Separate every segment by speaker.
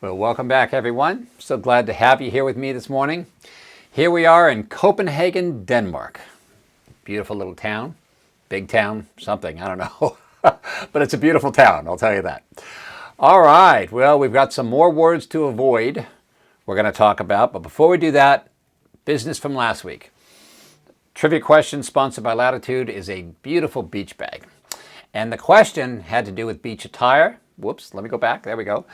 Speaker 1: Well, welcome back, everyone. So glad to have you here with me this morning. Here we are in Copenhagen, Denmark. Beautiful little town, big town, something, I don't know. But it's a beautiful town, I'll tell you that. All right, well, we've got some more words to avoid we're going to talk about. But before we do that, business from last week. Trivia question sponsored by Latitude is a beautiful beach bag. And the question had to do with beach attire. Whoops, let me go back. There we go.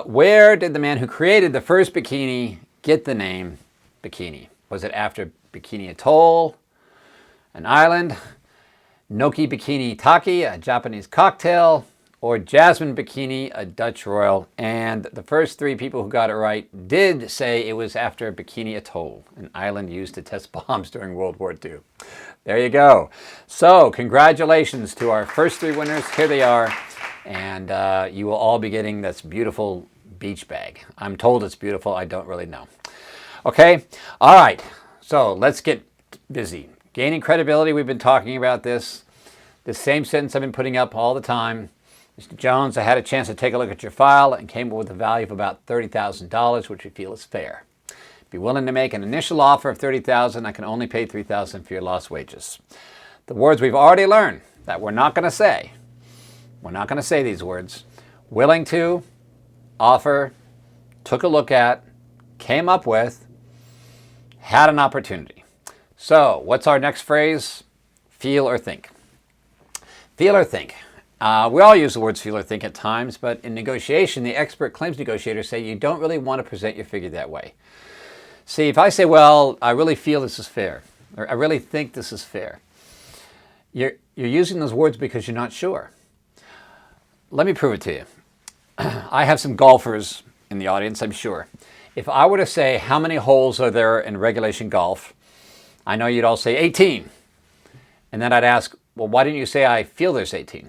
Speaker 1: Where did the man who created the first bikini get the name bikini? Was it after Bikini Atoll, an island, Noki Bikini Taki, a Japanese cocktail, or Jasmine Bikini, a Dutch royal? And the first three people who got it right did say it was after Bikini Atoll, an island used to test bombs during World War II. There you go. So congratulations to our first three winners. Here they are. And you will all be getting this beautiful beach bag. I'm told it's beautiful. I don't really know. Okay. All right. So let's get busy. Gaining credibility. We've been talking about this. The same sentence I've been putting up all the time. Mr. Jones, I had a chance to take a look at your file and came up with a value of about $30,000, which we feel is fair. Be willing to make an initial offer of $30,000. I can only pay $3,000 for your lost wages. The words we've already learned that we're not going to say. We're not going to say these words. Willing to, offer, took a look at, came up with, had an opportunity. So what's our next phrase? Feel or think. Feel or think. We all use the words feel or think at times, but in negotiation, the expert claims negotiators say you don't really want to present your figure that way. See, if I say, well, I really feel this is fair, or I really think this is fair, you're using those words because you're not sure. Let me prove it to you. I have some golfers in the audience, I'm sure. If I were to say how many holes are there in regulation golf, I know you'd all say 18. And then I'd ask, well, why didn't you say I feel there's 18?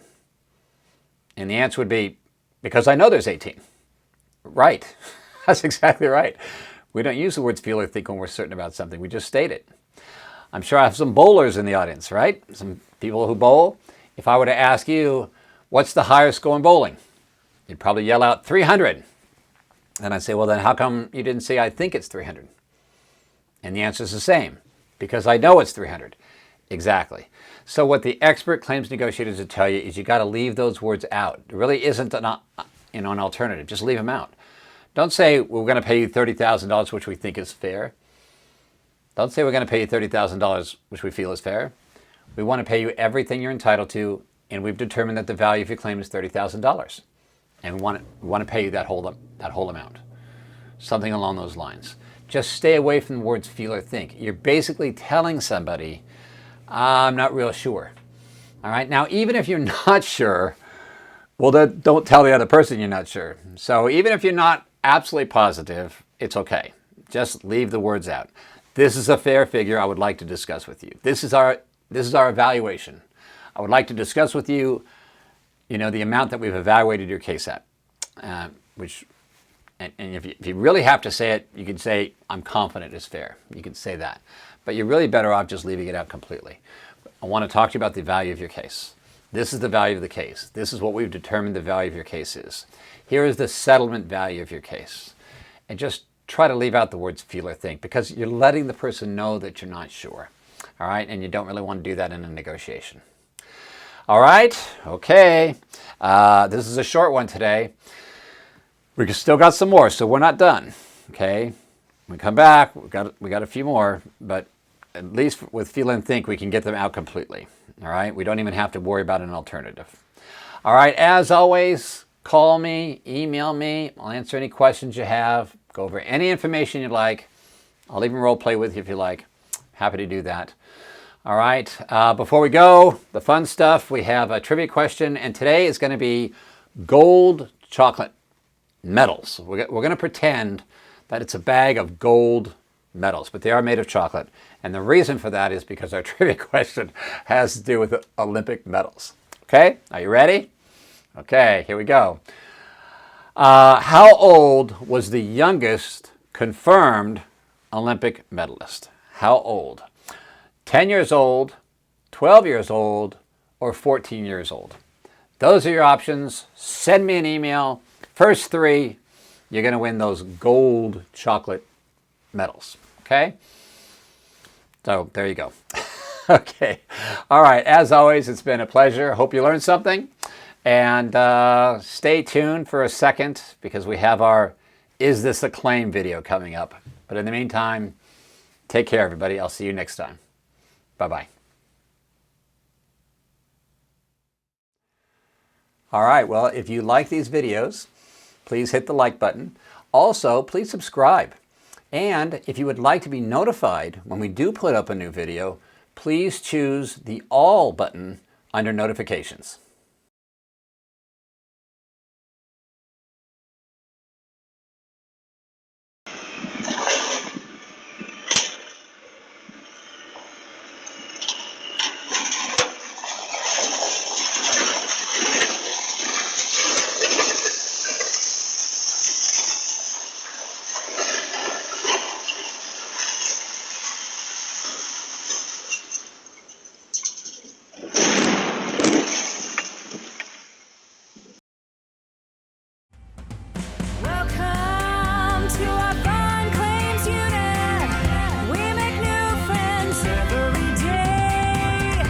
Speaker 1: And the answer would be, because I know there's 18. Right. That's exactly right. We don't use the words feel or think when we're certain about something. We just state it. I'm sure I have some bowlers in the audience, right? Some people who bowl. If I were to ask you, what's the highest score in bowling? You'd probably yell out 300. And I'd say, well, then how come you didn't say I think it's 300? And the answer is the same, because I know it's 300. Exactly. So what the expert claims negotiators will tell you is you got to leave those words out. There really isn't an alternative. Just leave them out. Don't say we're going to pay you $30,000, which we think is fair. Don't say we're going to pay you $30,000, which we feel is fair. We want to pay you everything you're entitled to, and we've determined that the value of your claim is $30,000. And we want to pay you that whole amount. Something along those lines. Just stay away from the words feel or think. You're basically telling somebody, I'm not real sure. All right. Now, even if you're not sure, well, then don't tell the other person you're not sure. So even if you're not absolutely positive, it's okay. Just leave the words out. This is a fair figure I would like to discuss with you. This is our evaluation. I would like to discuss with you, the amount that we've evaluated your case at, and if you really have to say it, you can say, I'm confident it's fair. You can say that. But you're really better off just leaving it out completely. I want to talk to you about the value of your case. This is the value of the case. This is what we've determined the value of your case is. Here is the settlement value of your case. And just try to leave out the words feel or think, because you're letting the person know that you're not sure. All right? And you don't really want to do that in a negotiation. All right? Okay. This is a short one today. We still got some more, so we're not done. Okay? When we come back, we got a few more, but at least with feel and think, we can get them out completely. All right? We don't even have to worry about an alternative. All right? As always, call me, email me. I'll answer any questions you have. Go over any information you'd like. I'll even role play with you if you like. Happy to do that. All right. Before we go, the fun stuff, we have a trivia question, and today is going to be gold chocolate medals. We're going to pretend that it's a bag of gold medals, but they are made of chocolate. And the reason for that is because our trivia question has to do with Olympic medals. Okay? Are you ready? Okay, here we go. How old was the youngest confirmed Olympic medalist? How old? 10 years old, 12 years old, or 14 years old? Those are your options. Send me an email. First three, you're going to win those gold chocolate medals. Okay? So there you go. Okay. All right. As always, it's been a pleasure. Hope you learned something. And stay tuned for a second because we have our Is This a Claim video coming up. But in the meantime, take care, everybody. I'll see you next time. Bye-bye. All right. Well, if you like these videos, please hit the like button. Also, please subscribe. And if you would like to be notified when we do put up a new video, please choose the All button under Notifications.
Speaker 2: Welcome to our fun claims unit. We make new friends every day.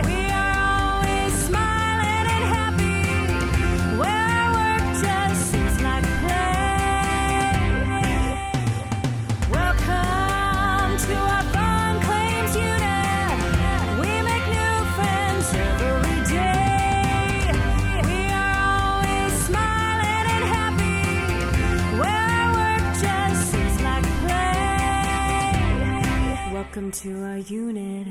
Speaker 2: We are always smiling and happy. Where our work just seems like play. Welcome to our fun claims unit. We make new friends every day. We are always smiling and happy. Where work just seems like play. Welcome to our unit.